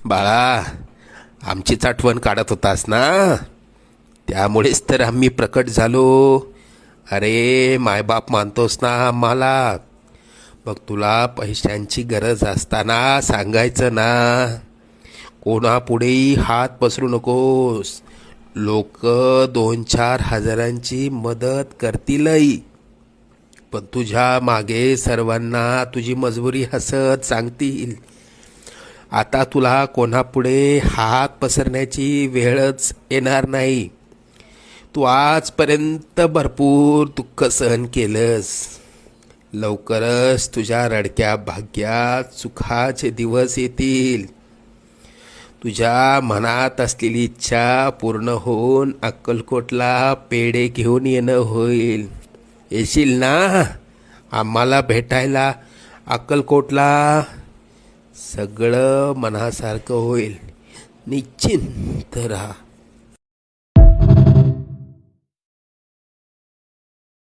बाळा, आमचीच आठवण काढत होतास ना, त्यामुळेच तर आम्ही प्रकट झालो. अरे मायबाप मानतोस ना आम्हाला, मग तुला पैशांची गरज असताना सांगायचं ना. कोणापुढेही हात पसरू नकोस. लोक 2-4 हजारांची मदत करतीलही, पण तुझ्या मागे सर्वांना तुझी मजबुरी हसत सांगतील. आता तुला कोणापुढे हात पसरण्याची वेळच येणार नाही. तू आजपर्यंत भरपूर दुःख सहन केलंस. लवकरच तुझ्या रडक्या भाग्यात सुखाचे दिवस येतील. तुझ्या मनात असलेली इच्छा पूर्ण होऊन अक्कलकोटला पेढे घेऊन येणं होईल. येशील ना आम्हाला भेटायला अक्कलकोटला? सगळं मनासारखं होईल. निश्चिंत राहा.